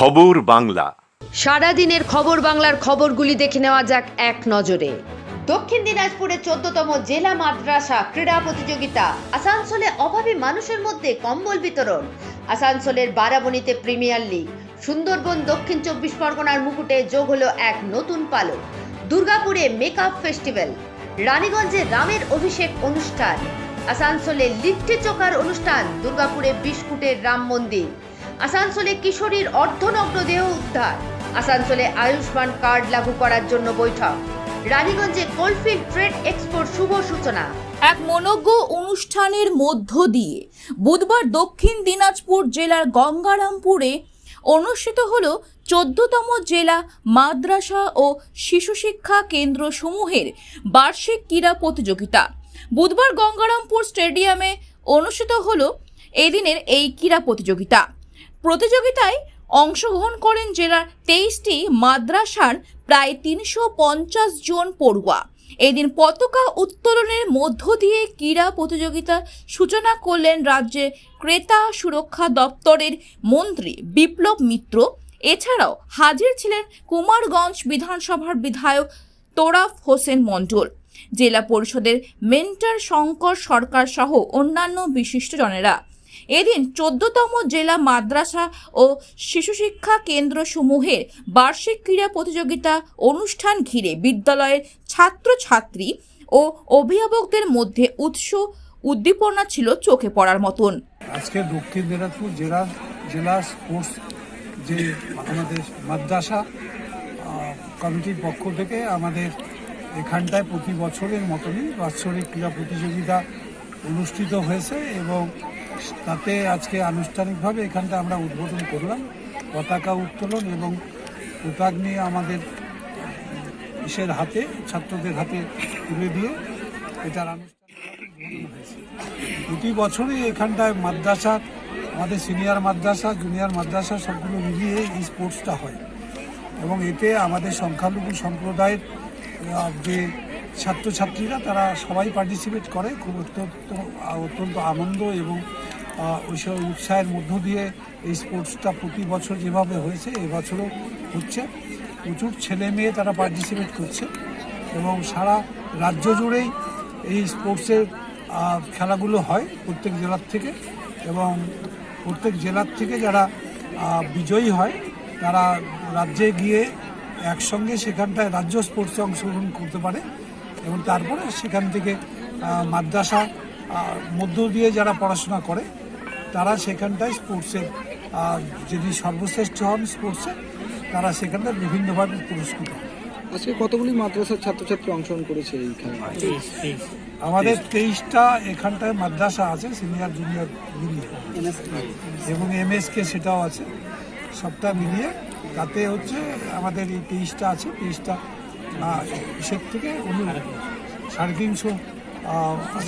খবর বাংলা। সারাদিনের খবর বাংলার খবরগুলি দেখে নেওয়া যাক এক নজরে। দক্ষিণ দিনাজপুরে 14তম জেলা মাদ্রাসা ক্রীড়া প্রতিযোগিতা। আসানসোলে অভাবী মানুষের মধ্যে কম্বল বিতরণ। আসানসোলের বারাবণীতে প্রিমিয়ার লিগ। সুন্দরবন দক্ষিণ 24 পরগনার মুকুটে যোগ হলো এক নতুন পালক। দুর্গাপুরে মেকআপ ফেস্টিভ্যাল। রানীগঞ্জে রামের অভিষেক অনুষ্ঠান। আসানসোলে লিট্টি চোখার অনুষ্ঠান। দুর্গাপুরে বিস্কুটের রাম মন্দির। আসানসোলে কিশোরীর অর্ধনগ্ন দেহ উদ্ধার। আসানসোলে আয়ুষ্মান কার্ড লাগু করার জন্য বৈঠক। রানীগঞ্জে কোলফিল্ড ট্রেড এক্সপোর শুভ সূচনা। এক মনোজ্ঞ অনুষ্ঠানের মধ্য দিয়ে বুধবার দক্ষিণ দিনাজপুর জেলার গঙ্গারামপুরে অনুষ্ঠিত হল 14তম জেলা মাদ্রাসা ও শিশু শিক্ষা কেন্দ্র সমূহের বার্ষিক ক্রীড়া প্রতিযোগিতা। বুধবার গঙ্গারামপুর স্টেডিয়ামে অনুষ্ঠিত হল এদিনের এই ক্রীড়া প্রতিযোগিতায় অংশগ্রহণ করেন জেলার 23টি মাদ্রাসার প্রায় 350 জন পড়ুয়া। এদিন পতাকা উত্তোলনের মধ্য দিয়ে ক্রীড়া প্রতিযোগিতার সূচনা করলেন রাজ্যের ক্রেতা সুরক্ষা দপ্তরের মন্ত্রী বিপ্লব মিত্র। এছাড়াও হাজির ছিলেন কুমারগঞ্জ বিধানসভার বিধায়ক তোরাফ হোসেন মণ্ডল, জেলা পরিষদের মেন্টর শঙ্কর সরকার সহ অন্যান্য বিশিষ্টজনেরা। এদিন 14তম জেলা মাদ্রাসা ও শিশু শিক্ষা কেন্দ্র সমূহের বার্ষিক ক্রীড়া প্রতিযোগিতা অনুষ্ঠান ঘিরে বিদ্যালয়ের ছাত্রছাত্রী ও অভিভাবকদের মধ্যে উদ্দীপনা ছিল চোখে পড়ার মতন। আজকে দক্ষিণ দিনাজপুর জেলা স্পোর্টস যে আমাদের মাদ্রাসা কমিটির পক্ষ থেকে আমাদের এখানটায় প্রতি বছরের মতনই বাৎসরিক ক্রীড়া প্রতিযোগিতা অনুষ্ঠিত হয়েছে এবং তাতে আজকে আনুষ্ঠানিকভাবে এখানটা আমরা উদ্বোধন করলাম। পতাকা উত্তোলন এবং পতাকা নিয়ে আমাদের ইসের হাতে ছাত্রদের হাতে তুলে দিয়ে এটার আনুষ্ঠানিকভাবে হয়েছে। প্রতি বছরই এখানটায় মাদ্রাসা, আমাদের সিনিয়র মাদ্রাসা, জুনিয়র মাদ্রাসা সবগুলো মিলিয়ে এই স্পোর্টসটা হয় এবং এতে আমাদের সংখ্যালঘু সম্প্রদায়ের যে ছাত্রছাত্রীরা তারা সবাই পার্টিসিপেট করে। খুব অত্যন্ত আনন্দ এবং ওইসব উৎসাহের মধ্য দিয়ে এই স্পোর্টসটা প্রতি বছর যেভাবে হয়েছে এবছরও হচ্ছে। প্রচুর ছেলে মেয়ে তারা পার্টিসিপেট করছে এবং সারা রাজ্য জুড়েই এই স্পোর্টসের খেলাগুলো হয় প্রত্যেক জেলার থেকে এবং প্রত্যেক জেলার থেকে যারা বিজয়ী হয় তারা রাজ্যে গিয়ে একসঙ্গে সেখানটায় রাজ্য স্পোর্টসে অংশগ্রহণ করতে পারে এবং তারপরে সেখান থেকে মাদ্রাসা মধ্য দিয়ে যারা পড়াশোনা করে তারা সেখানটায় স্পোর্টসের যদি সর্বশ্রেষ্ঠ হন স্পোর্টসে তারা সেখানটায় বিভিন্নভাবে পুরস্কৃত হয়। আজকে কতগুলি মাদ্রাসার ছাত্রছাত্রী অংশগ্রহণ করেছে এই খেলায়? আমাদের 23টা এখানটায় মাদ্রাসা আছে, সিনিয়র জুনিয়র মিলিয়ে এবং MSK সেটাও আছে, সবটা মিলিয়ে তাতে হচ্ছে আমাদের এই 23টা আছে। 23টা সে থেকে 350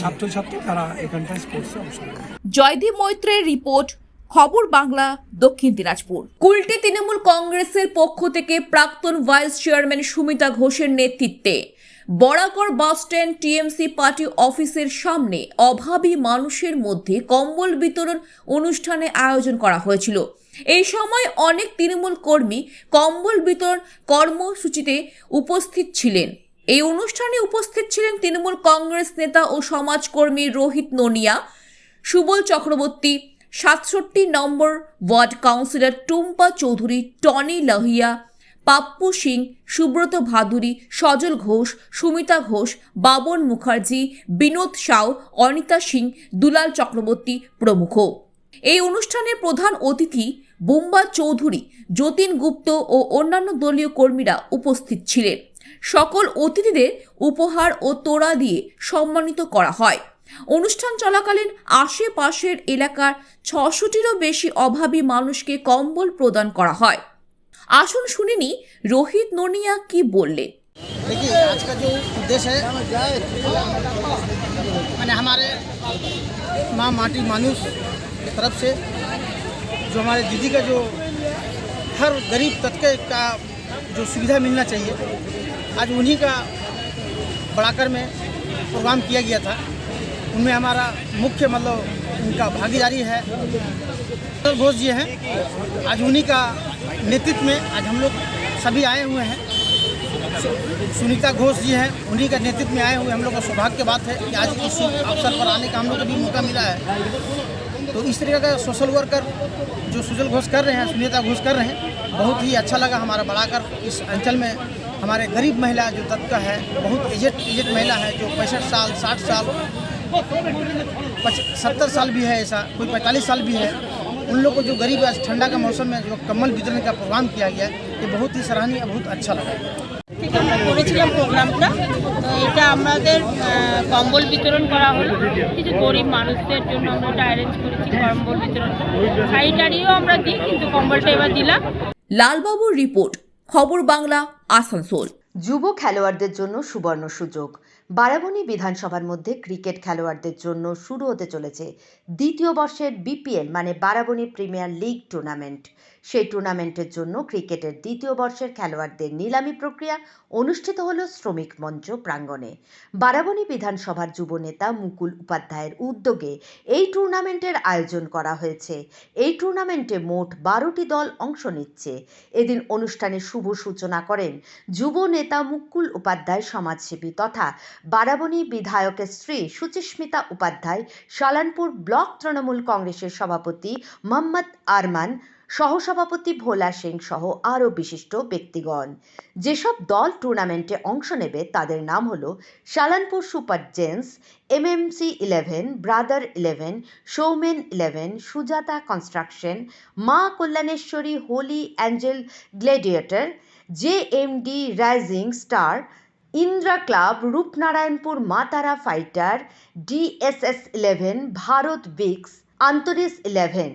ছাত্রছাত্রী তারা এখানটায় স্পোর্টসে অংশগ্রহণ। জয়দীপ মৈত্রের রিপোর্ট, খবর বাংলা, দক্ষিণ দিনাজপুর। কুলটি তৃণমূল কংগ্রেসের পক্ষ থেকে প্রাক্তন ভাইস চেয়ারম্যান সুমিতা ঘোষের নেতৃত্বে বরাকর বাসস্ট্যান্ড TMC পার্টি অফিসের সামনে অভাবী মানুষের মধ্যে কম্বল বিতরণ অনুষ্ঠানে আয়োজন করা হয়েছিল। এই সময় অনেক তৃণমূল কর্মী কম্বল বিতরণ কর্মসূচিতে উপস্থিত ছিলেন। এই অনুষ্ঠানে উপস্থিত ছিলেন তৃণমূল কংগ্রেস নেতা ও সমাজকর্মী Rohit Nonia, Subal Chakraborty, 67 number ward councillor Tumpa Chowdhury, Tony Lahiya, Pappu Singh, Subrata Bhaduri, Sajal Ghosh, Sumita Ghosh, Baban Mukherjee, Binod Shaw, Anita Singh, Dulal Chakraborty প্রমুখ। এই অনুষ্ঠানের প্রধান অতিথি বুম্বা চৌধুরী, যতীন গুপ্ত ও অন্যান্য দলীয় কর্মীরা উপস্থিত ছিলেন। সকল অতিথিদের উপহার ও তোড়া দিয়ে সম্মানিত করা হয়। অনুষ্ঠান চলাকালীন আশেপাশের এলাকার 600টিরও বেশি অভাবী মানুষকে কম্বল প্রদান করা হয়। আসুন শুনিনি रोहित नोनिया की बोलले। देखिए आज का जो उद्देश्य है मैंने हमारे माँ माटी मानुष की तरफ से जो हमारे दीदी का जो हर गरीब तबके का जो सुविधा मिलना चाहिए आज उन्हीं का बढ़ाकर में प्रोग्राम किया गया था। उनमें हमारा मुख्य उनका भागीदारी है घोष जी हैं। आज उन्हीं का नेतृत्व में आज हम लोग सभी आए हुए हैं। सुनीता घोष जी हैं, उन्हीं का नेतृत्व में आए हुए हम लोग का सौभाग्य की बात है कि आज इस अवसर पर आने का हम लोग को भी मौका मिला है। तो इस तरीके का सोशल वर्कर जो सुजल घोष कर रहे हैं, सुनीता घोष कर रहे हैं, बहुत ही अच्छा लगा हमारा बढ़ाकर इस अंचल में हमारे गरीब महिला जो तबका है, बहुत एजेड महिला है जो 65 साल 60 साल 70 साल भी है, ऐसा कोई 45 साल भी है, उन लोग को जो गरीब आज ठंडा का मौसम में जो कम्बल वितरण का प्रोग्राम किया गया ये बहुत ही सराहनीय, बहुत अच्छा लगा। থেকে আমরা করেছিলাম প্রোগ্রামটা। তো এটা আমাদের কম্বল বিতরণ করা হলো, কিছু গরিব মানুষদের জন্য আমরা এটা অ্যারেঞ্জ করেছি কম্বল বিতরণটা। শাড়িটারিও আমরা দিই, কিন্তু কম্বলটা এবার দিলাম। লালবাবুর রিপোর্ট, খবর বাংলা, আসানসোল। যুব খেলোয়াড়দের জন্য সুবর্ণ সুযোগ। বারাবণী বিধানসভার মধ্যে ক্রিকেট খেলোয়াড়দের জন্য শুরু হতে চলেছে দ্বিতীয় বর্ষের বিপিএল মানে বারাবণী প্রিমিয়ার লিগ টুর্নামেন্ট। সেই টুর্নামেন্টের জন্য ক্রিকেটের দ্বিতীয় বর্ষের খেলোয়াড়দের নিলামি প্রক্রিয়া অনুষ্ঠিত হল শ্রমিক মঞ্চ প্রাঙ্গণে। বারাবণী বিধানসভার যুব নেতা মুকুল উপাধ্যায়ের উদ্যোগে এই টুর্নামেন্টের আয়োজন করা হয়েছে। এই টুর্নামেন্টে মোট 12টি দল অংশ নিচ্ছে। এদিন অনুষ্ঠানের শুভ সূচনা করেন যুব নেতা মুকুল উপাধ্যায়, সমাজসেবী তথা বারাবণী বিধায়কের স্ত্রী সুচিস্মিতা উপাধ্যায়, শালানপুর ব্লক তৃণমূল কংগ্রেসের সভাপতি মোহাম্মদ আরমান, সহসভাপতি ভোলা সিং সহ আরও বিশিষ্ট ব্যক্তিগণ। যেসব দল টুর্নামেন্টে অংশ নেবে তাদের নাম হলো Salanpur super gents, MMC 11, brother 11, Soumen 11, Sujata construction, মা Kalyaneshwari holy angel gladiator, JMD rising star, Indra club, Rupnarayanpur মাতারা ফাইটার, ডিএসএস 11, ভারত বিক্স, আন্তরিস 11,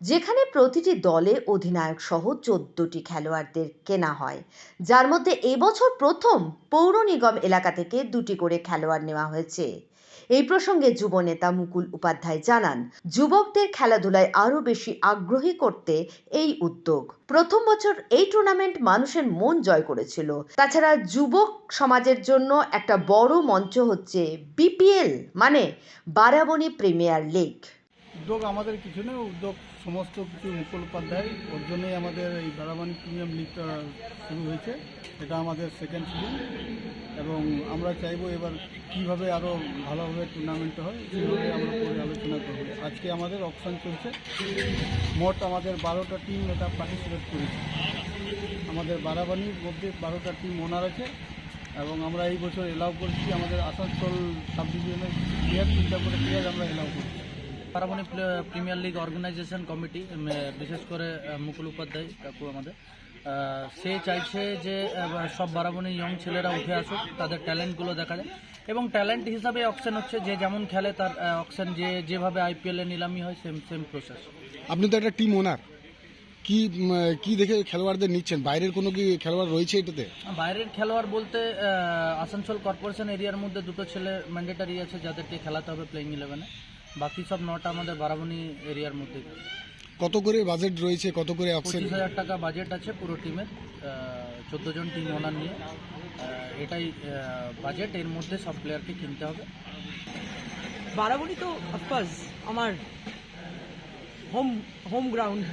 যেখানে প্রতিটি দলে অধিনায়ক সহ 14টি খেলোয়াড়দের কেনা হয়, যার মধ্যে এবছর প্রথম পৌর নিগম এলাকা থেকে 2টি করে খেলোয়াড় নেওয়া হয়েছে। এই প্রসঙ্গে যুব নেতা মুকুল উপাধ্যায় জানান, যুবকদের খেলাধুলায় আরও বেশি আগ্রহী করতে এই উদ্যোগ। প্রথম বছর এই টুর্নামেন্ট মানুষের মন জয় করেছিল। তাছাড়া যুবক সমাজের জন্য একটা বড় মঞ্চ হচ্ছে বিপিএল মানে বারাবণী প্রিমিয়ার লিগ। উদ্যোগ আমাদের কিছু না, উদ্যোগ সমস্ত কিছু মুকুল উপাধ্যায়, ওর জন্যই আমাদের এই বারাবণী প্রিমিয়াম লিগটা শুরু হয়েছে। এটা আমাদের সেকেন্ড সিজন এবং আমরা চাইবো এবার কীভাবে আরও ভালোভাবে টুর্নামেন্টটা হয় সেভাবে আমরা পরে আলোচনা করব। আজকে আমাদের অপশান চলছে, মোট আমাদের 12টা টিম এটা পার্টিসিপেট করেছে। আমাদের বারাবণীর মধ্যে 12টা টিম ওনার আছে এবং আমরা এই বছর এলাও করছি আমাদের আসানসোল সাব ডিভিশনের প্লেয়ার 3টা করে প্লেয়ার আমরা এলাও করছি। Barabani premier league organisation committee, বিশেষ করে মুকুল উপাধ্যায় কাকু আমাদের, সে চাইছে যে সব বারাবণী ইয়ং ছেলেরা উঠে আসুক, তাদের ট্যালেন্টগুলো দেখা যায় এবং ট্যালেন্ট হিসাবে অকশন হচ্ছে, যে যেমন খেলে তার অকশন, যেভাবে আইপিএলে নিলামি হয় সেম প্রসেস। আপনি তো একটা টিম ওনার, কি দেখে খেলোয়াড়দের নিচ্ছেন? বাইরের কোনো কি খেলোয়াড় রয়েছে এটাতে? বাইরের খেলোয়াড় বলতে আসানসোল কর্পোরেশন এরিয়ার মধ্যে 2টো ছেলে ম্যান্ডেটারি আছে যাদেরকে খেলাতে হবে প্লেইং 11-এ, বাকি সব 9টা আমাদের বারাবণী এরিয়ার মধ্যে। কত করে বাজেট রয়েছে, কত করে অপশন? 25,000 টাকা বাজেট আছে পুরো টিমের, 14 জন টিম ওনার নিয়ে, এটাই বাজেট। এর মধ্যে সব প্লেয়ারকে কিনতে হবে। বারাবণী তো অফকোর্স আমার হোম গ্রাউন্ড,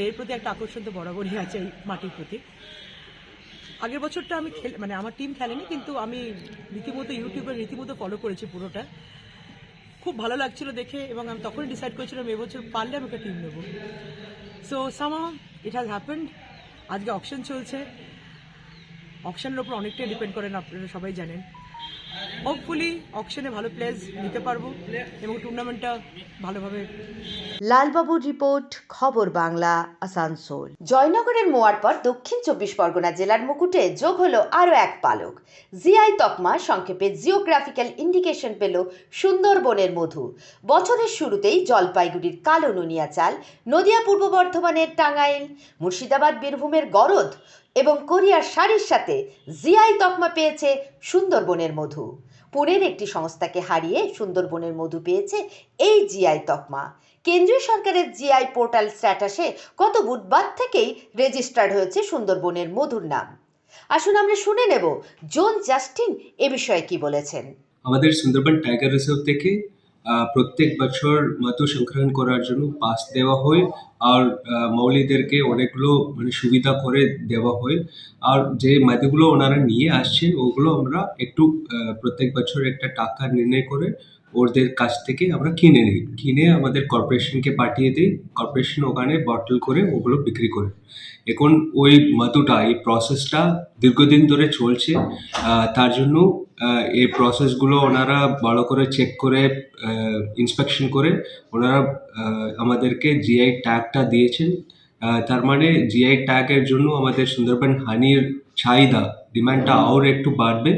এর প্রতি একটা আকর্ষণ তো বরাবরই আছে এই মাটির প্রতি। আগের বছরটা আমি মানে আমার টিম খেলেনি, কিন্তু আমি রীতিমতো ইউটিউবে রীতিমতো ফলো করেছি পুরোটা। খুব ভালো লাগছিল দেখে এবং আমি তখনই ডিসাইড করেছিলাম এবছর পারলে আমি একটা টিম নেব। So somehow it has happened. আজকে অকশন চলছে, অকশনের ওপর অনেকটাই ডিপেন্ড করেন, আপনারা সবাই জানেন। হোপফুলি অকশনে ভালো প্লেয়ার্স নিতে পারবো এবং টুর্নামেন্টটা ভালোভাবে। লালবাবুর রিপোর্ট, খবর বাংলা, আসানসোল। জয়নগরের মোয়ার পর দক্ষিণ 24 পরগনা জেলার মুকুটে যোগ হলো আরও এক পালক। জিআই তকমা, সংক্ষেপে জিওগ্রাফিক্যাল ইন্ডিকেশন পেল সুন্দরবনের মধু। বছরের শুরুতেই জলপাইগুড়ির কালো নুনিয়া চাল, নদিয়া পূর্ব বর্ধমানের টাঙ্গাইল, মুর্শিদাবাদ বীরভূমের গরদ এবং কোরিয়ার শাড়ির সাথে জিআই তকমা পেয়েছে সুন্দরবনের মধু। পুনের একটি সংস্থাকে হারিয়ে সুন্দরবনের মধু পেয়েছে এই জিআই তকমা। কেন্দ্রীয় সরকারের জিআই পোর্টাল স্ট্যাটাসে গত বুধবার থেকেই রেজিস্টার্ড হয়েছে সুন্দরবনের মধুর নাম। আসুন আমরা শুনে নেব জোন জাস্টিন এ বিষয়ে কি বলেছেন। আমাদের সুন্দরবন টাইগার রিজার্ভ থেকে প্রত্যেক বছর মধু সংগ্রহণ করার জন্য পাস দেওয়া হয়, আর মৌলিদেরকে অনেকগুলো মানে সুবিধা করে দেওয়া হয়। আর যে মধুগুলো ওনারা নিয়ে আসছেন ওগুলো আমরা একটু প্রত্যেক বছর একটা টাকা নির্ণয় করে ওদের কাছ থেকে আমরা কিনে নিই, কিনে আমাদের কর্পোরেশনকে পাঠিয়ে দিই, কর্পোরেশন ওখানে বটল করে ওগুলো বিক্রি করে। এখন ওই মধুটা, এই প্রসেসটা দীর্ঘদিন ধরে চলছে, তার জন্য এই প্রসেসগুলো ওনারা ভালো করে চেক করে ইন্সপেকশন করে ওনারা আমাদেরকে জিআই ট্যাগটা দিয়েছেন। তার মানে জিআই ট্যাগের জন্য আমাদের সুন্দরবন হানির চাহিদা, ডিমান্ডটা আরও একটু বাড়বে।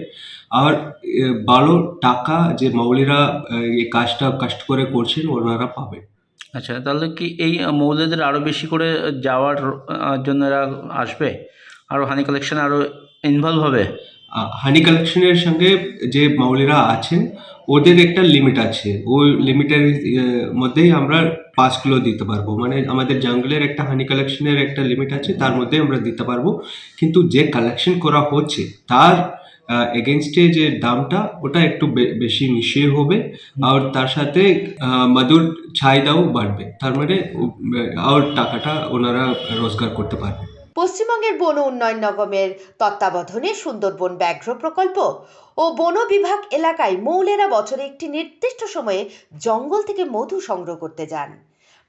আর ভালো টাকা যে মৌলিরা এই কাজটা কষ্ট করে করছেন ওনারা পাবে। আচ্ছা, তাহলে কি এই মৌলদের আরও বেশি করে যাওয়ার জন্য এরা আসবে, আরও হানি কালেকশন আরও ইনভলভ হবে? হানি কালেকশনের সঙ্গে যে মৌলিরা আছেন ওদের একটা লিমিট আছে, ওই লিমিটের মধ্যেই আমরা পাসগুলো দিতে পারবো। মানে আমাদের জঙ্গলের একটা হানি কালেকশনের একটা লিমিট আছে, তার মধ্যে আমরা দিতে পারবো। কিন্তু যে কালেকশন করা হচ্ছে তার এগেনস্টে যে দামটা ওটা একটু বেশি নিশ্চয়ই হবে, আর তার সাথে মধুর চাহিদাও বাড়বে। তার মানে আর টাকাটা ওনারা রোজগার করতে পারবে। পশ্চিমবঙ্গের বন উন্নয়ন নিগমের তত্ত্বাবধানে সুন্দরবন ব্যাঘ্র প্রকল্প ও বন বিভাগ এলাকায় মৌলেরা বছরে একটি নির্দিষ্ট সময়ে জঙ্গল থেকে মধু সংগ্রহ করতে যান।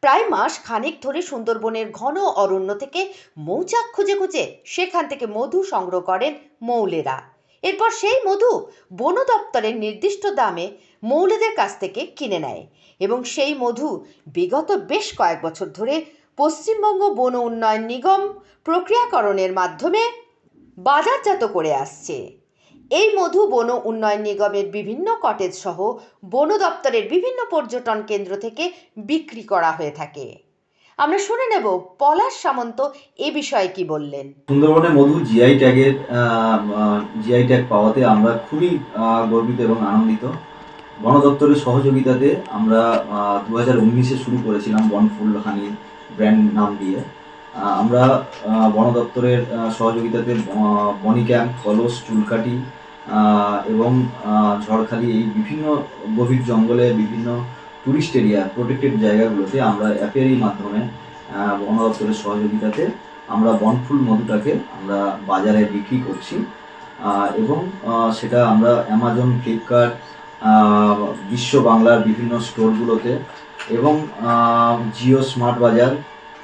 প্রায় মাস খানেক ধরে সুন্দরবনের ঘন অরণ্য থেকে মৌচাক খুঁজে খুঁজে সেখান থেকে মধু সংগ্রহ করেন মৌলেরা। এরপর সেই মধু বন দপ্তরের নির্দিষ্ট দামে মৌলেদের কাছ থেকে কিনে নেয় এবং সেই মধু বিগত বেশ কয়েক বছর ধরে পশ্চিমবঙ্গ বন উন্নয়ন নিগম প্রক্রিয়াকরণের মাধ্যমে বাজারজাত করে আসছে। এই মধু বন উন্নয়ন নিগমের বিভিন্ন কটেজ সহ বন দপ্তরের বিভিন্ন পর্যটন কেন্দ্র থেকে বিক্রি করা হয়ে থাকে। আমরা শুনে নেব পলাশ সামন্ত এ বিষয়ে কি বললেন। সুন্দরবনে মধু জিআই ট্যাগ পাওয়াতে আমরা খুবই গর্বিত এবং আনন্দিত। বন দপ্তরের সহযোগিতাতে আমরা 2019-এ শুরু করেছিলাম বনফুল হানি ব্র্যান্ড নাম দিয়ে। আমরা বন দপ্তরের সহযোগিতাতে বনি ক্যাম্প, কলস, চুলকাটি এবং ঝড়খালি এই বিভিন্ন গভীর জঙ্গলে বিভিন্ন টুরিস্ট এরিয়া প্রোটেক্টেড জায়গাগুলোতে আমরা অ্যাপেরই মাধ্যমে বন দপ্তরের সহযোগিতাতে আমরা বনফুল মধুটাকে আমরা বাজারে বিক্রি করছি এবং সেটা আমরা অ্যামাজন, ফ্লিপকার্ট, বিশ্ব বাংলার বিভিন্ন স্টোরগুলোতে এবং জিও স্মার্ট বাজার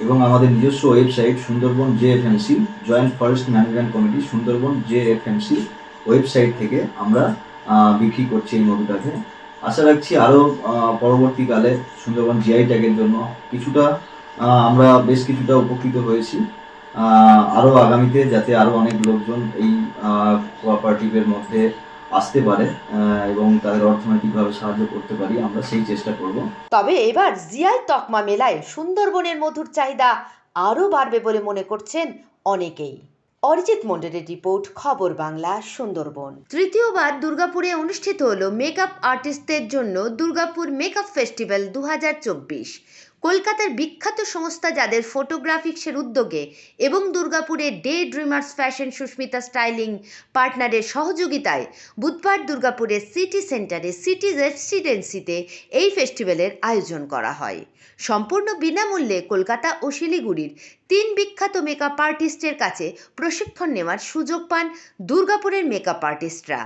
এবং আমাদের নিজস্ব website Sundarban JFMC joint forest management committee Sundarban JFMC website থেকে আমরা বিক্রি করছি এই মধুটাকে। আশা রাখছি আরও পরবর্তীকালে সুন্দরবন জিআই ট্যাগের জন্য আমরা বেশ কিছুটা উপকৃত হয়েছি। আরও আগামীতে যাতে আরও অনেক লোকজন এই কোঅপারেটিভের মধ্যে আসতে পারে এবং তাদের অর্থনৈতিকভাবে সাহায্য করতে পারি, আমরা সেই চেষ্টা করব। তবে এবার জিআই তকমা মেলায় সুন্দরবনের মধুর চাহিদা আরও বাড়বে বলে মনে করছেন অনেকেই। অরিজিৎ মন্ডলের রিপোর্ট, খবর বাংলা, সুন্দরবন। তৃতীয়বার দুর্গাপুরে অনুষ্ঠিত হলো মেকআপ আর্টিস্টদের জন্য দুর্গাপুর মেকআপ ফেস্টিভ্যাল 2024। কলকাতার বিখ্যাত সংস্থা যাদের ফটোগ্রাফিক্সের উদ্যোগে এবং দুর্গাপুরের day dreamers fashion Susmita styling পার্টনারের সহযোগিতায় বুধবার দুর্গাপুরের সিটি সেন্টারে সিটি রেসিডেন্সিতে এই ফেস্টিভ্যালের আয়োজন করা হয়। সম্পূর্ণ বিনামূল্যে কলকাতা ও শিলিগুড়ির 3 বিখ্যাত মেকআপ আর্টিস্টের কাছে প্রশিক্ষণ নেওয়ার সুযোগ পান দুর্গাপুরের মেকআপ আর্টিস্টরা।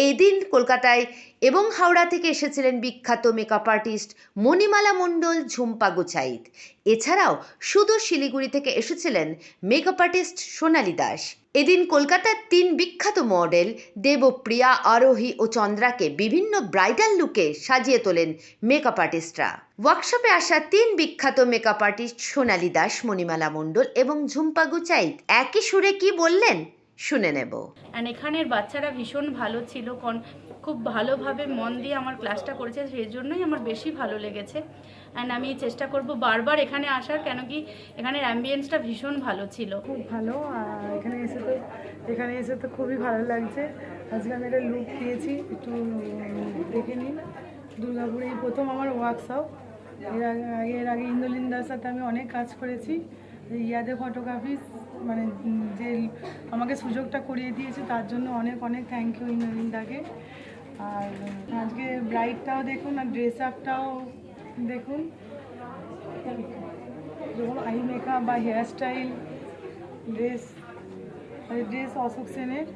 এই দিন কলকাতায় এবং হাওড়া থেকে এসেছিলেন বিখ্যাত মেকআপ আর্টিস্ট মণিমালা মণ্ডল, ঝুম্পা গুচাইত। এছাড়াও সুদূর শিলিগুড়ি থেকে এসেছিলেন মেকআপ আর্টিস্ট সোনালী দাস। এদিন কলকাতার 3 বিখ্যাত মডেল দেবপ্রিয়া, আরোহী ও চন্দ্রাকে বিভিন্ন ব্রাইডাল লুকে সাজিয়ে তোলেন মেকআপ আর্টিস্টরা। ওয়ার্কশপে আসা 3 বিখ্যাত মেকআপ আর্টিস্ট সোনালী দাস, মণিমালা মণ্ডল এবং ঝুম্পা গুচাইত একই সুরে কি বললেন শুনে নেব। এখানের বাচ্চারা ভীষণ ভালো ছিল, খুব ভালোভাবে মন দিয়ে আমার ক্লাসটা করেছে, সেই জন্যই আমার বেশি ভালো লেগেছে। অ্যান্ড আমি চেষ্টা করব বারবার এখানে আসার, কেন কি এখানের অ্যাম্বিয়েন্সটা ভীষণ ভালো ছিল, খুব ভালো। এখানে এসে তো খুবই ভালো লাগছে। আজকে আমি একটা লুক দিয়েছি, একটু দেখে নিন। দুর্গাপুরে এই প্রথম আমার ওয়ার্কশপ। এর আগে ইন্দ্রলিন্দার সাথে আমি অনেক কাজ করেছি। ইয়াদের ফটোগ্রাফি মানে যে আমাকে সুযোগটা করিয়ে দিয়েছে তার জন্য অনেক অনেক থ্যাংক ইউ ইন্দ্রলিন্দাকে। আর আজকে ব্রাইডটাও দেখুন আর ড্রেস আপটাও দেখুন, যেমন আই মেকআপ বা হেয়ার স্টাইল, ড্রেস অশোক সেনের।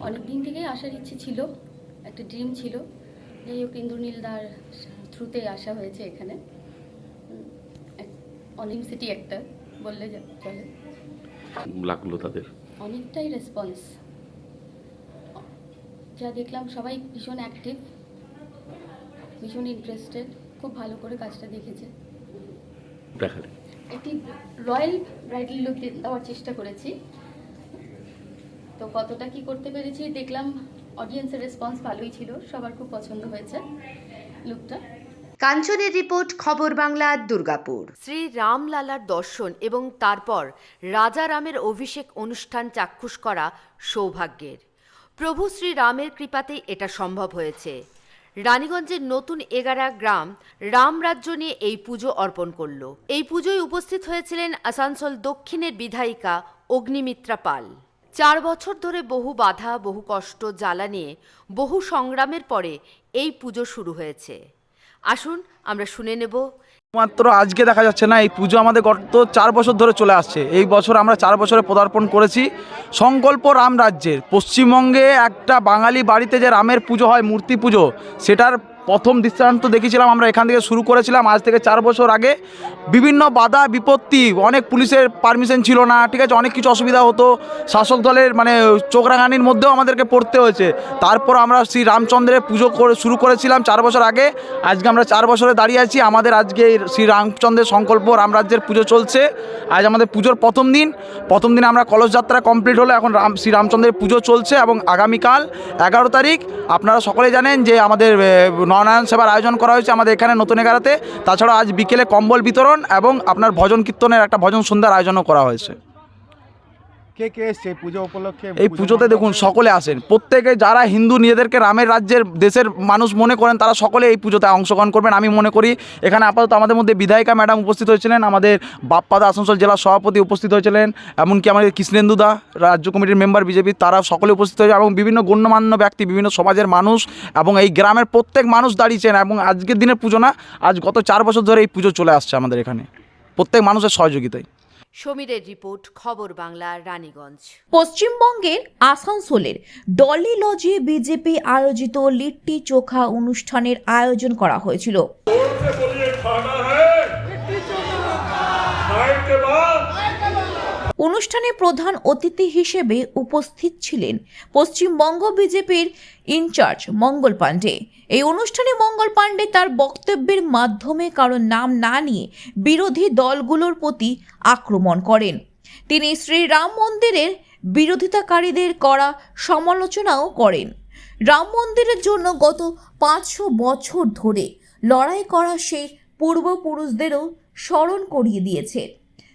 অনেক দিন থেকেই আসার ইচ্ছে ছিল, একটা ড্রিম ছিল, যাই হোক ইন্দ্রনীলদার থ্রুতে আসা হয়েছে এখানে। অনেক সিটি একটা বললে চলে। লাগলো তাদের অনেকটাই রেসপন্স, যা দেখলাম সবাই ভীষণ অ্যাক্টিভ, ভীষণ ইন্টারেস্টেড, খুব ভালো করে কাজটা দেখেছে। দেখালে একটি রয়্যাল ব্রাইডাল লুক দেওয়ার চেষ্টা করেছি, তো কতটা কি করতে পেরেছি দেখলাম। অডিয়েন্সের রেসপন্স ভালোই ছিল, সবার খুব পছন্দ হয়েছে লুকটা। কাঞ্চনের রিপোর্ট, খবর বাংলা, দুর্গাপুর। শ্রী রামলালার দর্শন এবং তারপর রাজা রামের অভিষেক অনুষ্ঠান চাক্ষুষ করা সৌভাগ্যের। প্রভু শ্রী রামের কৃপাতেই এটা সম্ভব হয়েছে। রানীগঞ্জের নতুন এগারা গ্রাম রামরাজ্য নিয়ে এই পুজো অর্পণ করল। এই পুজোয় উপস্থিত হয়েছিলেন আসানসোল দক্ষিণের বিধায়িকা অগ্নিমিত্রা পাল। 4 বছর ধরে বহু বাধা, বহু কষ্ট, জ্বালা নিয়ে বহু সংগ্রামের পরে এই পুজো শুরু হয়েছে। আসুন আমরা শুনে নেব। মাত্র আজকে দেখা যাচ্ছে না, এই পুজো আমাদের গত 4 বছর ধরে চলে আসছে। এই বছর আমরা 4 বছরে পদার্পণ করেছি। সংকল্প রাম রাজ্যের পশ্চিমবঙ্গে একটা বাঙালি বাড়িতে যে রামের পুজো হয়, মূর্তি পুজো, সেটার প্রথম দৃষ্টান্ত দেখেছিলাম আমরা, এখান থেকে শুরু করেছিলাম আজ থেকে 4 বছর আগে। বিভিন্ন বাধা বিপত্তি, অনেক পুলিশের পারমিশন ছিল না, ঠিক আছে, অনেক কিছু অসুবিধা হতো, শাসক দলের চোখ রাঙানির মধ্যেও আমাদেরকে পড়তে হয়েছে। তারপর আমরা শ্রী রামচন্দ্রের পুজো শুরু করেছিলাম 4 বছর আগে। আজকে আমরা 4 বছরে দাঁড়িয়ে আছি। আমাদের আজকে শ্রী রামচন্দ্রের সংকল্প রামরাজ্যের পুজো চলছে। আজ আমাদের পুজোর প্রথম দিন আমরা কলস যাত্রা কমপ্লিট হলো, এখন শ্রী রামচন্দ্রের পুজো চলছে এবং আগামীকাল 11 তারিখ আপনারা সকলে জানেন যে আমাদের নয়নায়ন সেবার আয়োজন করা হয়েছে আমাদের এখানে নতুন এগারাতে। তাছাড়াও আজ বিকেলে কম্বল বিতরণ এবং আপনার ভজন কীর্তনের একটা ভজন সন্ধ্যার আয়োজনও করা হয়েছে। কে কে এসছে পুজো উপলক্ষে? এই পুজোতে দেখুন সকলে আসেন, প্রত্যেকে যারা হিন্দু নিজেদেরকে রামের রাজ্যের দেশের মানুষ মনে করেন তারা সকলে এই পুজোতে অংশগ্রহণ করবেন। আমি মনে করি এখানে আপাতত আমাদের মধ্যে বিধায়িকা ম্যাডাম উপস্থিত হয়েছিলেন, আমাদের বাপ্পাদা আসানসোল জেলার সভাপতি উপস্থিত হয়েছিলেন, এমনকি আমাদের কৃষ্ণেন্দুদা রাজ্য কমিটির মেম্বার বিজেপি, তারা সকলে উপস্থিত হয়েছে এবং বিভিন্ন গণ্যমান্য ব্যক্তি, বিভিন্ন সমাজের মানুষ এবং এই গ্রামের প্রত্যেক মানুষ দাঁড়িয়েছেন। এবং আজকের দিনের পুজো না, আজ গত 4 বছর ধরে এই পুজো চলে আসছে আমাদের এখানে প্রত্যেক মানুষের সহযোগিতায়। সমীরের রিপোর্ট, খবর বাংলা, রানীগঞ্জ। পশ্চিমবঙ্গের আসানসোলের ডলি লজে বিজেপি আয়োজিত লিট্টি চোখা অনুষ্ঠানের আয়োজন করা হয়েছিল। অনুষ্ঠানে প্রধান অতিথি হিসেবে উপস্থিত ছিলেন পশ্চিমবঙ্গ বিজেপির ইনচার্জ মঙ্গল পাণ্ডে। এই অনুষ্ঠানে মঙ্গল পাণ্ডে তার বক্তব্যের মাধ্যমে কারো নাম না নিয়ে বিরোধী দলগুলোর প্রতি আক্রমণ করেন। তিনি শ্রীরাম মন্দিরের বিরোধিতাকারীদের করা সমালোচনাও করেন। রাম মন্দিরের জন্য গত 500 বছর ধরে লড়াই করা সেই পূর্বপুরুষদেরও স্মরণ করিয়ে দিয়েছে,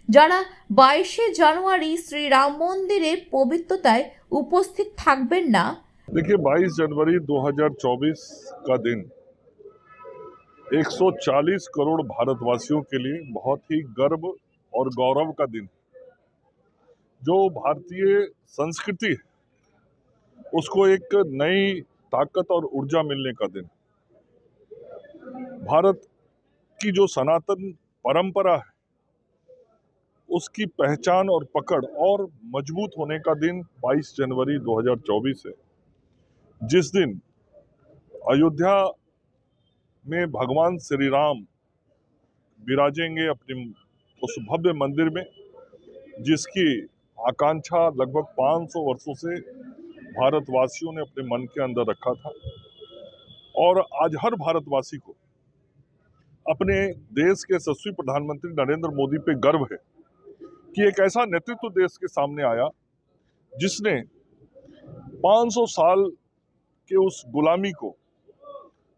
যারা 22শে জানুয়ারি শ্রী রাম মন্দিরের পবিত্রতায় উপস্থিত থাকবেন না। देखिए 22 जनवरी 2024 का दिन 140 करोड़ भारतवासियों के लिए बहुत ही गर्व और गौरव का दिन है। जो भारतीय संस्कृति है उसको एक नई ताकत और ऊर्जा मिलने का दिन। भारत की जो सनातन परंपरा है उसकी पहचान और पकड़ और मजबूत होने का दिन 22 जनवरी 2024 है, जिस दिन अयोध्या में भगवान श्री राम विराजेंगे अपने उस भव्य मंदिर में, जिसकी आकांक्षा लगभग 500 वर्षों से भारतवासियों ने अपने मन के अंदर रखा था। और आज हर भारतवासी को अपने देश के यशस्वी प्रधानमंत्री नरेंद्र मोदी पे गर्व है कि एक ऐसा नेतृत्व देश के सामने आया जिसने 500 साल के उस गुलामी को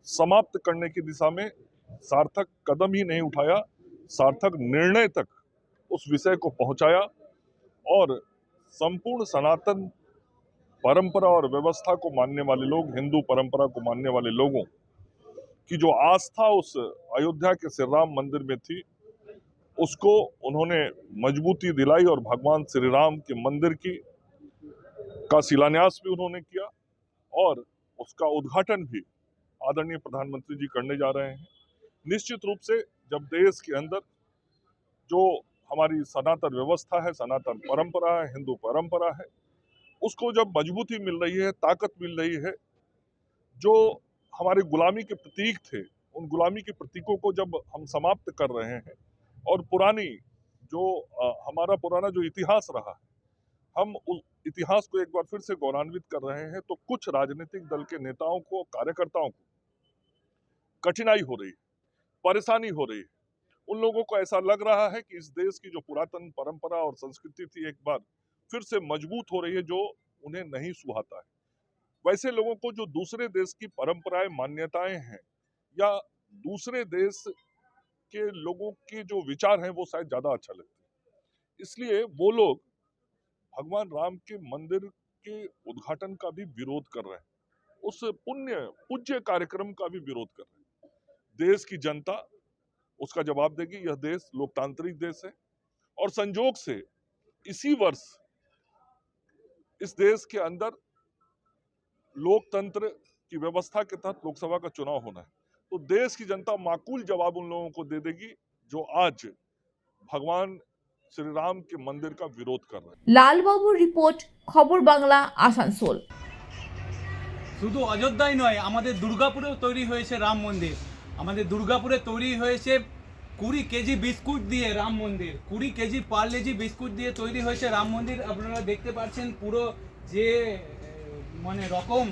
समाप्त करने की दिशा में सार्थक कदम ही नहीं उठाया, सार्थक निर्णय तक उस विषय को पहुंचाया और संपूर्ण सनातन परंपरा और व्यवस्था को मानने वाले लोग, हिंदू परंपरा को मानने वाले लोगों की जो आस्था उस अयोध्या के श्री राम मंदिर में थी उसको उन्होंने मजबूती दिलाई और भगवान श्री राम के मंदिर का शिलान्यास भी उन्होंने किया और उसका उद्घाटन भी आदरणीय प्रधानमंत्री जी करने जा रहे हैं। निश्चित रूप से जब देश के अंदर जो हमारी सनातन व्यवस्था है, सनातन परंपरा है, हिंदू परंपरा है, उसको जब मजबूती मिल रही है, ताकत मिल रही है, जो हमारे गुलामी के प्रतीक थे, उन गुलामी के प्रतीकों को जब हम समाप्त कर रहे हैं और पुरानी जो हमारा पुराना जो इतिहास रहा है, हम उस इतिहास को एक बार फिर से गौरवान्वित कर रहे हैं, तो कुछ राजनीतिक दल के नेताओं को, कार्यकर्ताओं को कठिनाई हो रही है, परेशानी हो रही है। उन लोगों को ऐसा लग रहा है कि इस देश की जो पुरातन परंपरा और संस्कृति थी, एक बार फिर से मजबूत हो रही है, जो उन्हें नहीं सुहाता है। वैसे लोगों को जो दूसरे देश की परंपराएं, मान्यताएं हैं, या दूसरे देश के लोगों के जो विचार हैं, वो शायद ज्यादा अच्छा लगता है। इसलिए वो लोग भगवान राम के मंदिर के उद्घाटन का भी विरोध कर रहे हैं, उस पूज्य कार्यक्रम का भी विरोध कर रहे हैं। देश की जनता उसका जवाब देगी। यह देश लोकतांत्रिक देश है और संजोग से इसी वर्ष इस देश के अंदर लोकतंत्र की व्यवस्था के तहत लोकसभा का चुनाव होना है, तो देश की जनता माकूल जवाब उन लोगों को दे देगी जो आज भगवान श्री राम के मंदिर का विरोध कर रहे हैं। লালবাবুর রিপোর্ট, খবর বাংলা, আসানসোল। শুধু অযোধ্যায় নয়, আমাদের দুর্গাপুরেও তৈরি হয়েছে রাম মন্দির। আমাদের দুর্গাপুরে তৈরি হয়েছে 20 কেজি বিস্কুট দিয়ে রাম মন্দির, 20 কেজি পার্লেজি বিস্কুট দিয়ে তৈরি হয়েছে রাম মন্দির। আপনারা দেখতে পাচ্ছেন পুরো যে মানে রকম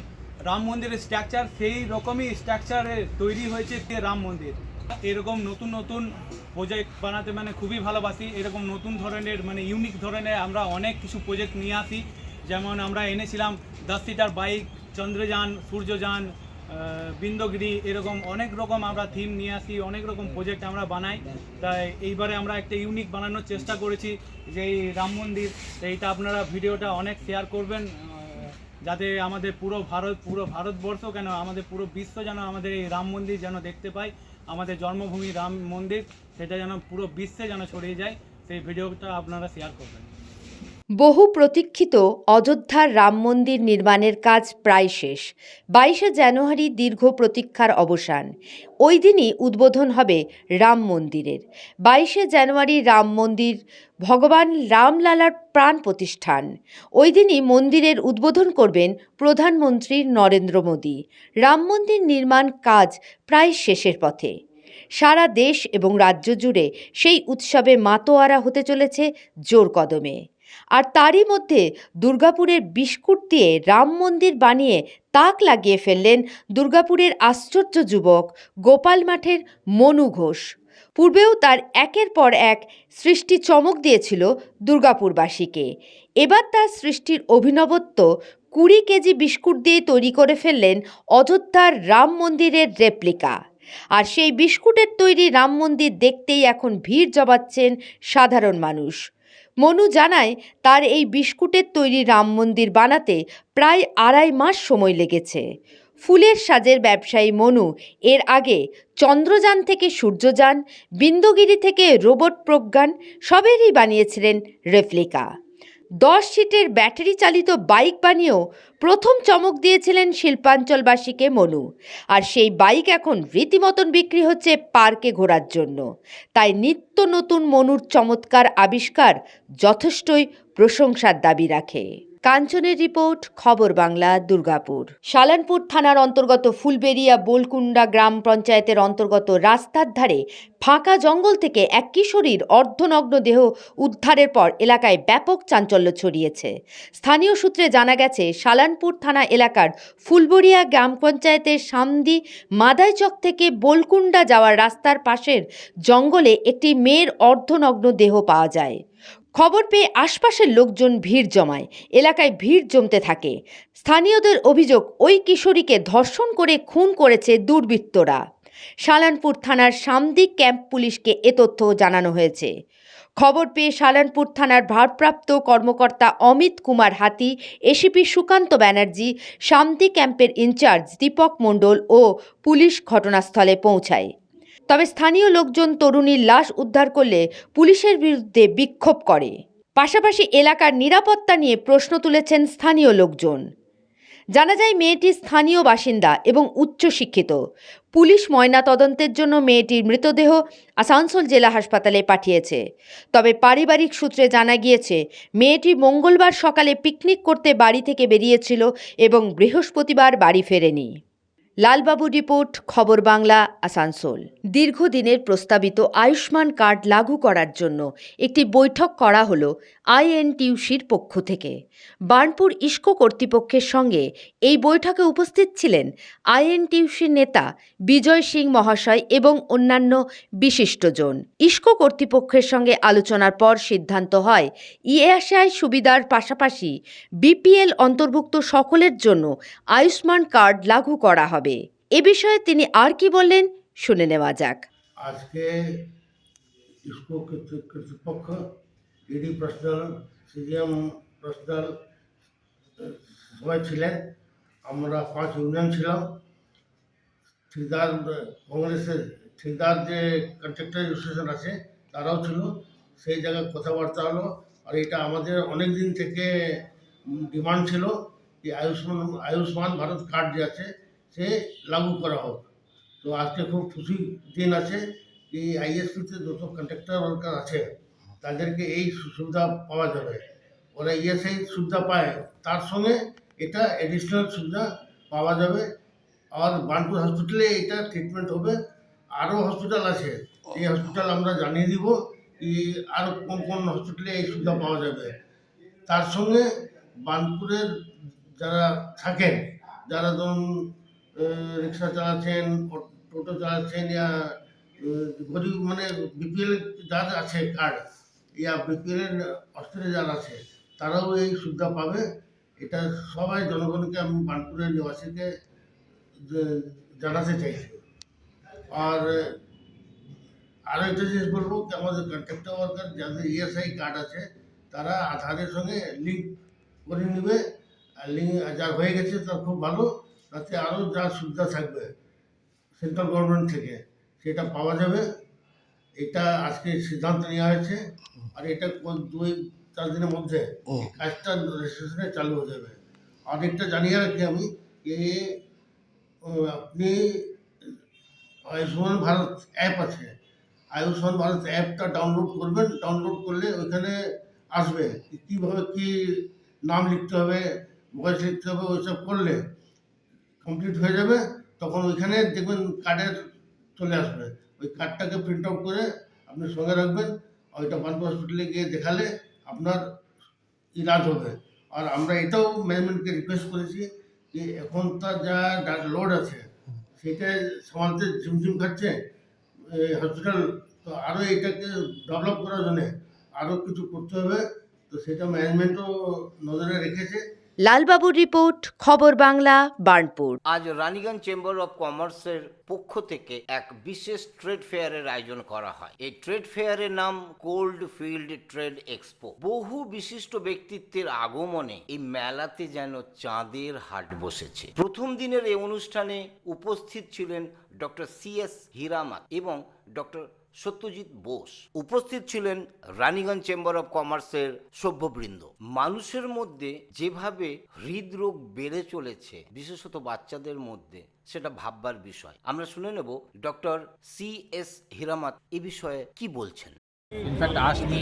রাম মন্দিরের স্ট্রাকচার, সেই রকমই স্ট্রাকচারে তৈরি হয়েছে রাম মন্দির। এরকম নতুন নতুন প্রজেক্ট বানাতে মানে খুবই ভালোবাসি। এরকম নতুন ধরনের মানে ইউনিক ধরনের আমরা অনেক কিছু প্রজেক্ট নিয়ে আসি। যেমন আমরা এনেছিলাম 10 সিটার বাইক, চন্দ্রযান, সূর্যযান, বিন্দগিরি, এরকম অনেক রকম আমরা থিম নিয়ে আসি, অনেক রকম প্রজেক্ট আমরা বানাই। তাই এইবারে আমরা একটা ইউনিক বানানোর চেষ্টা করেছি যে এই রাম মন্দির। তো এইটা আপনারা ভিডিওটা অনেক শেয়ার করবেন, যাতে আমাদের পুরো ভারতবর্ষ কেন আমাদের পুরো বিশ্ব যেন আমাদের এই রাম মন্দির যেন দেখতে পায়, আমাদের জন্মভূমি রাম মন্দির, সেটা যেন পুরো বিশ্বে যেন ছড়িয়ে যায়। সেই ভিডিওটা আপনারা শেয়ার করবেন। বহু প্রতীক্ষিত অযোধ্যার রাম মন্দির নির্মাণের কাজ প্রায় শেষ। 22শে জানুয়ারি দীর্ঘ প্রতীক্ষার অবসান। ওই দিনই উদ্বোধন হবে রাম মন্দিরের। 22শে জানুয়ারি রাম মন্দির ভগবান রামলালার প্রাণ প্রতিষ্ঠান। ওই দিনই মন্দিরের উদ্বোধন করবেন প্রধানমন্ত্রী নরেন্দ্র মোদী। রাম মন্দির নির্মাণ কাজ প্রায় শেষের পথে। সারা দেশ এবং রাজ্য জুড়ে সেই উৎসবে মাতোয়ারা হতে চলেছে জোর কদমে। আর তারই মধ্যে দুর্গাপুরের বিস্কুট দিয়ে রাম মন্দির বানিয়ে তাক লাগিয়ে ফেললেন দুর্গাপুরের আশ্চর্য যুবক গোপাল মাঠের মনু ঘোষ। পূর্বেও তার একের পর এক সৃষ্টি চমক দিয়েছিল দুর্গাপুরবাসীকে। এবার তার সৃষ্টির অভিনবত্ব 20 কেজি বিস্কুট দিয়ে তৈরি করে ফেললেন অযোধ্যার রাম মন্দিরের রেপ্লিকা। আর সেই বিস্কুটের তৈরি রাম মন্দির দেখতেই এখন ভিড় জমাচ্ছেন সাধারণ মানুষ। মনু জানায় তার এই বিস্কুটের তৈরি রাম মন্দির বানাতে প্রায় 2.5 মাস সময় লেগেছে। ফুলের সাজের ব্যবসায়ী মনু এর আগে চন্দ্রযান থেকে সূর্যযান, বিন্দগিরি থেকে রোবট প্রজ্ঞান সবেরই বানিয়েছিলেন রেপ্লিকা। 10 সিটের ব্যাটারি চালিত বাইক বানিয়েও প্রথম চমক দিয়েছিলেন শিল্পাঞ্চলবাসীকে মনু। আর সেই বাইক এখন রীতিমতন বিক্রি হচ্ছে পার্কে ঘোরার জন্য। তাই নিত্য নতুন মনুর চমৎকার আবিষ্কার যথেষ্টই প্রশংসার দাবি রাখে। কাঞ্চনের রিপোর্ট, খবর বাংলা, দুর্গাপুর। সালানপুর থানার অন্তর্গত ফুলবেড়িয়া বোলকুন্ডা গ্রাম পঞ্চায়েতের অন্তর্গত রাস্তার ধারে ফাঁকা জঙ্গল থেকে এক কিশোরীর অর্ধনগ্ন দেহ উদ্ধারের পর এলাকায় ব্যাপক চাঞ্চল্য ছড়িয়েছে। স্থানীয় সূত্রে জানা গেছে, সালানপুর থানা এলাকার ফুলবেড়িয়া গ্রাম পঞ্চায়েতের সামদি মাদাইচক থেকে বোলকুন্ডা যাওয়ার রাস্তার পাশের জঙ্গলে একটি মেয়ের অর্ধনগ্ন দেহ পাওয়া যায়। খবর পেয়ে আশপাশের লোকজন ভিড় জমায়। এলাকায় ভিড় জমতে থাকে। স্থানীয়দের অভিযোগ, ওই কিশোরীকে ধর্ষণ করে খুন করেছে দুর্বৃত্তরা। সালানপুর থানার সামদি ক্যাম্প পুলিশকে এ তথ্য জানানো হয়েছে। খবর পেয়ে সালানপুর থানার ভারপ্রাপ্ত কর্মকর্তা অমিত কুমার হাতি, এসিপি সুকান্ত ব্যানার্জি, সামদি ক্যাম্পের ইনচার্জ দীপক মণ্ডল ও পুলিশ ঘটনাস্থলে পৌঁছায়। তবে স্থানীয় লোকজন তরুণীর লাশ উদ্ধার করলে পুলিশের বিরুদ্ধে বিক্ষোভ করে। পাশাপাশি এলাকার নিরাপত্তা নিয়ে প্রশ্ন তুলেছেন স্থানীয় লোকজন। জানা যায় মেয়েটি স্থানীয় বাসিন্দা এবং উচ্চশিক্ষিত। পুলিশ ময়নাতদন্তের জন্য মেয়েটির মৃতদেহ আসানসোল জেলা হাসপাতালে পাঠিয়েছে। তবে পারিবারিক সূত্রে জানা গিয়েছে মেয়েটি মঙ্গলবার সকালে পিকনিক করতে বাড়ি থেকে বেরিয়েছিল এবং বৃহস্পতিবার বাড়ি ফেরেনি। লালবাবু রিপোর্ট, খবর বাংলা, আসানসোল। দীর্ঘদিনের প্রস্তাবিত আয়ুষ্মান কার্ড লাগু করার জন্য একটি বৈঠক করা হলো আইএনটিইউসির পক্ষ থেকে। বার্নপুর ইস্কো কর্তৃপক্ষের সঙ্গে এই বৈঠকে উপস্থিত ছিলেন আইএনটিইউসির নেতা বিজয় সিং মহাশয় এবং অন্যান্য বিশিষ্টজন। ইস্কো কর্তৃপক্ষের সঙ্গে আলোচনার পর সিদ্ধান্ত হয় ইএসআই সুবিধার পাশাপাশি বিপিএল অন্তর্ভুক্ত সকলের জন্য আয়ুষ্মান কার্ড লাগু করা হবে। এ বিষয়ে তিনি আর কি বললেন শুনে নেওয়া যাক। আজকে ইসকো কর্তৃপক্ষ, ইডি পার্সোনাল, সিজিএম পার্সোনাল সবাই ছিলেন। আমরা 5 ইউনিয়ন ছিলাম। ঠিকদার কংগ্রেসের ঠিকদার যে কন্ট্রাক্টর অ্যাসোসিয়েশন আছে তারাও ছিল। সেই জায়গায় কথাবার্তা হলো। আর এটা আমাদের অনেক দিন থেকে ডিমান্ড ছিল যে আয়ুষ্মান ভারত কার্ড যে আছে সে লাগু করা হোক। তো আজকে খুব খুশি দিন আছে যে আইএসপিতে যত কন্ট্রাক্টর ওয়ার্কার আছে তাদেরকে এই সুবিধা পাওয়া যাবে। ওরা ইএসআই সুবিধা পায়, তার সঙ্গে এটা অ্যাডিশনাল সুবিধা পাওয়া যাবে। আর বার্নপুর হসপিটালে এটা ট্রিটমেন্ট হবে। আরও হসপিটাল আছে, এই হসপিটাল আমরা জানিয়ে দিব কি আরও কোন কোন হসপিটালে এই সুবিধা পাওয়া যাবে। তার সঙ্গে বার্নপুরের যারা থাকেন, যারা ধরুন রিক্সা চালাচ্ছেন, টোটো চালাচ্ছেন, ইয়া গরিব মানে বিপিএল যার আছে কার্ড, ইয়া বিপিএল অস্ট্রেলিয়া যারা আছে তারাও এই সুবিধা পাবে। এটা সবাই জনগণকে আমি বার্নপুরের নিবাসীকে জানাতে চাইছি। আর আরও একটা জিনিস বলবো কি আমাদের কন্ট্রাক্টর ওয়ার্কার যাদের ইএসআই কার্ড আছে তারা আধারের সঙ্গে লিঙ্ক করে নেবে। আর লিঙ্ক যার হয়ে গেছে তার খুব ভালো, তাতে আরও যা সুবিধা থাকবে সেন্ট্রাল গভর্নমেন্ট থেকে সেটা পাওয়া যাবে। এটা আজকে সিদ্ধান্ত নেওয়া হয়েছে। আর এটা 2-4 দিনের মধ্যে কাজটা রেজিস্ট্রেশনে চালু হয়ে যাবে। আর একটা জানিয়ে রাখি আমি যে আপনি আয়ুষ্মান ভারত অ্যাপ আছে, আয়ুষ্মান ভারত অ্যাপটা ডাউনলোড করবেন। ডাউনলোড করলে ওইখানে আসবে কীভাবে কী নাম লিখতে হবে, ভয়েস লিখতে হবে। ওইসব করলে কমপ্লিট হয়ে যাবে। তখন ওইখানে দেখবেন কার্ডের চলে আসবে। ওই কার্ডটাকে প্রিন্ট আউট করে আপনি সঙ্গে রাখবেন। ওইটা বার্নপুর হসপিটালে গিয়ে দেখালে আপনার ইলাজ হবে। আর আমরা এটাও ম্যানেজমেন্টকে রিকোয়েস্ট করেছি যে এখন তার যা লোড আছে সেটা সামালতে ঝিমঝিম খাচ্ছে হসপিটাল। তো আরও এটাকে ডেভেলপ করার জন্যে আরও কিছু করতে হবে। তো সেটা ম্যানেজমেন্টও নজরে রেখেছে। লালবাবুর রিপোর্ট, খবর বাংলা, বার্নপুর। আজ রানীগঞ্জ চেম্বার অফ কমার্সের পক্ষ থেকে এক বিশেষ ট্রেড ফেয়ারের আয়োজন করা হয়। এই ট্রেড ফেয়ারের নাম কোল্ড ফিল্ড ট্রেড এক্সপো। বহু বিশিষ্ট ব্যক্তিত্বের আগমনে এই মেলাতে যেন চাঁদের হাট বসেছে। প্রথম দিনের এই অনুষ্ঠানে উপস্থিত ছিলেন ডক্টর সিএস হীরামাত এবং ডক্টর সত্যজিৎ বোস। উপস্থিত ছিলেন রানীগঞ্জ চেম্বার অফ কমার্সের সভ্যবৃন্দ। মানুষের মধ্যে যেভাবে হৃদরোগ বেড়ে চলেছে, বিশেষত বাচ্চাদের মধ্যে, সেটা ভাববার বিষয়। আমরা শুনে নেব ডক্টর সিএস হীরামাত এ বিষয়ে কি বলছেন। In fact, asked me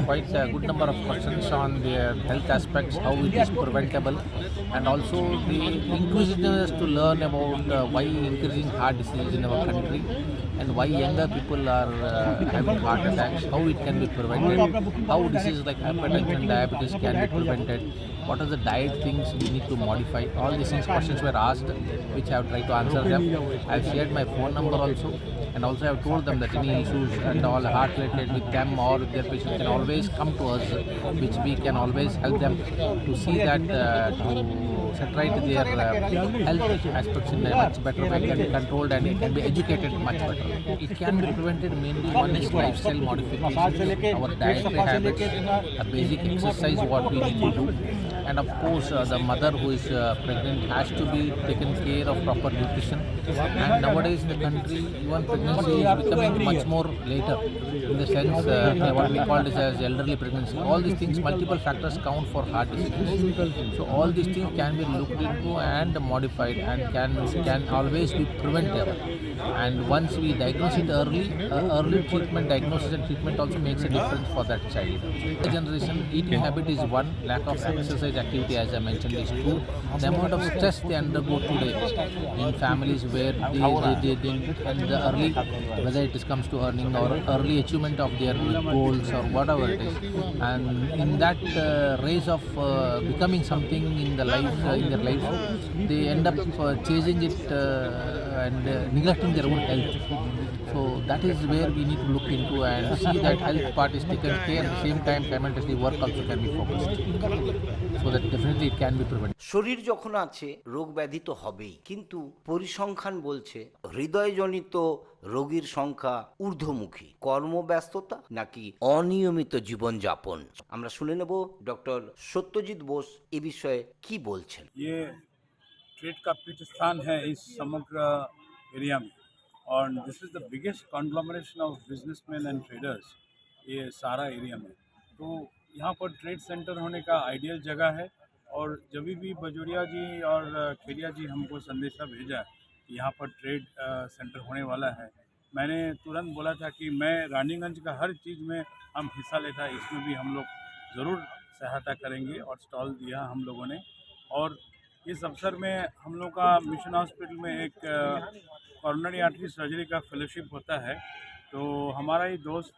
quite a good number of questions on their health aspects, how it is preventable, and also the inquisitiveness to learn about why increasing heart disease in our country and why younger people are having heart attacks, how it can be prevented, how diseases like hypertension, diabetes can be prevented, what are the diet things we need to modify. All these things questions were asked, which I have tried to answer them. I have shared my phone number also, and also I have told them that any issues and all heart related with them or with their patients can always come to us, which we can always help them to see that to set right their health aspects in a much better way, can be controlled and it can be educated much better. It can be prevented mainly one is lifestyle modifications, our dietary habits, a basic exercise what we need to do, and of course the mother who is pregnant has to be taken care of proper nutrition. And nowadays in the country, even pregnancy is becoming much more later, in the sense what we call it as elderly pregnancy. All these things, multiple factors count for heart disease. So all these things can be looked into and modified, and can always be preventable. And once we diagnose it early, early treatment, diagnosis and treatment also makes a difference for that child. The generation, eating habit is one, lack of exercise activity, as I mentioned, is two. The amount of stress they undergo today in families where they in the early, whether it comes to earning or early achievement of their goals or whatever it is, and in that race of becoming something in the life, in their life, they end up chasing it and neglecting their own health. So that is where we need to look into and see that health part is taken care. At the same time, simultaneously work also can be focused, so that definitely it can be prevented. শরীর যখন আছে রোগ ব্যাধি তো হবেই, কিন্তু পরিসংখ্যান বলছে হৃদয়জনিত রোগীর সংখ্যা ঊর্ধ্বমুখী। কর্মব্যস্ততা নাকি অনিয়মিত জীবনযাপন? আমরা শুনে নেব ডক্টর সত্যজিৎ বোস এ বিষয়ে কি বলছেন। ये ट्रेड का पीठस्थान है इस समग्र एरिया में, और this is the biggest कॉन्ग्लोमरेशन of businessman and traders ये सारा एरिया में। तो यहाँ पर ट्रेड सेंटर होने का आइडियल जगह है, और जब भी बजोरिया जी और खेरिया जी हमको संदेशा भेजा कि यहाँ पर ट्रेड सेंटर होने वाला है, मैंने तुरंत बोला था कि मैं रानीगंज का हर चीज़ में हम हिस्सा लेता, इसमें भी हम लोग ज़रूर सहायता करेंगे, और स्टॉल दिया हम लोगों ने। और इस अवसर में हम लोग का मिशन हॉस्पिटल में एक कॉर्नरी आर्टरी सर्जरी का फेलोशिप होता है, तो हमारा ही दोस्त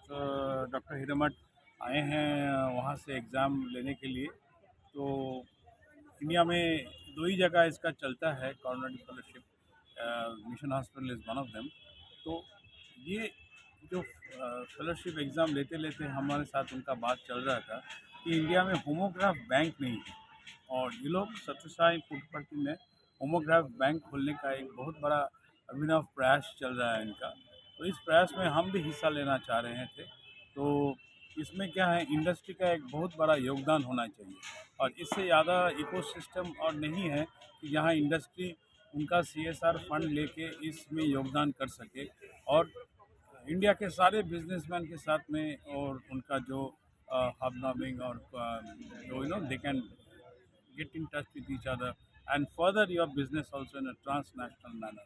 डॉक्टर हिरेमठ आए हैं वहाँ से एग्ज़ाम लेने के लिए। तो इंडिया में 2 ही जगह इसका चलता है coronary fellowship, mission hospital is one of them. तो ये जो फेलोशिप एग्ज़ाम लेते लेते हमारे साथ उनका बात चल रहा था कि इंडिया में होमोग्राफ बैंक नहीं है, और ये लोग सत्यसाई पुट्टपर्ती में होमोग्राफ बैंक खोलने का एक बहुत बड़ा अभिनव प्रयास चल रहा है इनका। तो इस प्रयास में हम भी हिस्सा लेना चाह रहे थे। तो इसमें क्या है, इंडस्ट्री का एक बहुत बड़ा योगदान होना चाहिए, और इससे ज़्यादा इकोसिस्टम और नहीं है कि यहाँ इंडस्ट्री उनका CSR फंड लेके इसमें योगदान कर सके, और इंडिया के सारे बिजनेसमैन के साथ में, और उनका जो हबनॉबिंग और they can get in touch with each other and further your business also in a transnational manner।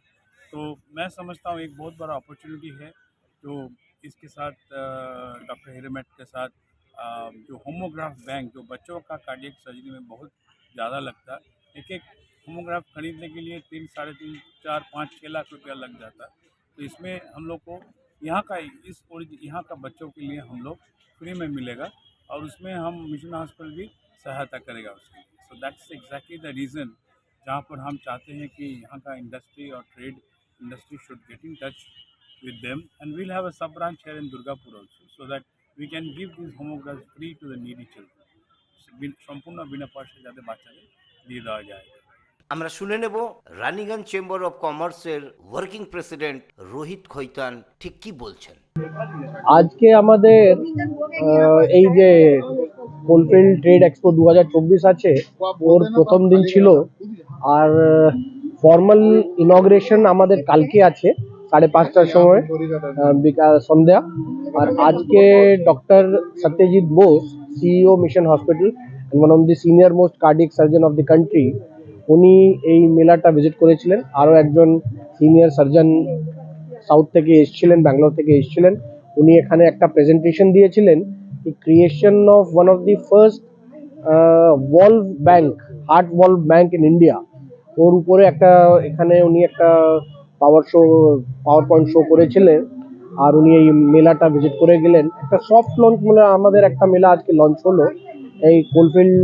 तो मैं समझता हूँ एक बहुत बड़ा अपॉर्चुनिटी है जो इसके साथ डॉक्टर हिरेमठ के साथ जो होमोग्राफ बैंक, जो बच्चों का कार्डियक सर्जरी में बहुत ज़्यादा लगता है, एक होमोग्राफ खरीदने के लिए 3, 3.5, 4, 5, 6 लाख रुपया लग जाता है। तो इसमें हम लोग को यहाँ का बच्चों के लिए हम लोग फ्री में मिलेगा, और उसमें हम मिशन हॉस्पिटल भी सहायता करेगा उसके लिए। So that's exactly the reason जहाँ पर हम चाहते हैं कि यहाँ का इंडस्ट्री और trade industry should get in touch with them, and we'll have a sub branch here in Durgapur also, so that we can give these homographs free to the needy children। সম্পূর্ণ বিনা পয়সায় যাতে বাচ্চাদের দিয়ে দেওয়া যায়। আমরা শুনে নেব রানীগঞ্জ চেম্বার অফ কমার্সের ওয়ার্কিং প্রেসিডেন্ট রোহিত খৈতান ঠিক কি বলছেন। আজকে আমাদের এই যে কোলফিল্ড ট্রেড এক্সপো 2024 আছে, ওর প্রথম দিন ছিল, আর ফর্মাল ইনগ্রেশন আমাদের কালকে আছে 5:30টার সময় সন্ধ্যা। আর আজকে doctor Satyajit Bose, CEO mission hospital and one of the senior most cardiac surgeon of the country, উনি এই মেলাটা ভিজিট করেছিলেন। আরও একজন সিনিয়র সার্জন সাউথ থেকে এসেছিলেন, ব্যাঙ্গালোর থেকে এসেছিলেন। উনি এখানে একটা প্রেজেন্টেশন দিয়েছিলেন, the creation of one of the first valve bank, heart valve bank in India। ওর উপরে একটা এখানে উনি একটা পাওয়ার পয়েন্ট শো করেছিলেন, আর উনি এই মেলাটা ভিজিট করে গেলেন। একটা সফট লঞ্চ মানে আমাদের একটা মেলা আজকে লঞ্চ হলো এই কোলফিল্ড,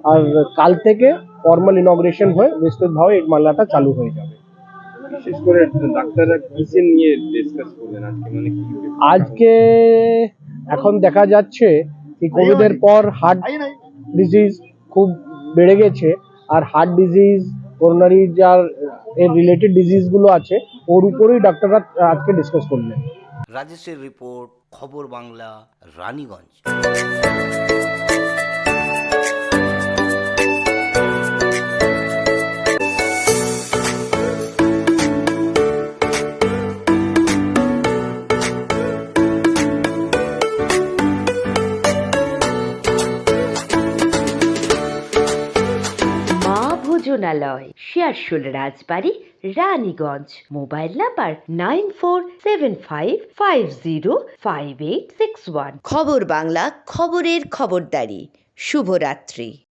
আর কাল থেকে ফর্মাল ইনগ্রেশন হয়ে বিস্তৃতভাবে এই মেলাটা চালু হয়ে যাবে। বিশেষ করে ডাক্তাররা কিসে নিয়ে ডিসকাস করবেন আজকে, মানে কি আজকে এখন দেখা যাচ্ছে কি কোভিডের পর হার্ট ডিজিজ খুব বেড়ে গেছে, আর হার্ট ডিজিজ, করোনারি যার এর রিলেটেড ডিজিজগুলো আছে ওর উপরেই ডাক্তাররা আজকে ডিসকাস করলেন। রাজেশের রিপোর্ট, খবর বাংলা, রানীগঞ্জ। ভোজনালয়, শেয়ারশোল রাজবাড়ি, রানীগঞ্জ। Mobile number 9475505861। খবর বাংলা, খবরের খবরদারি। শুভরাত্রি।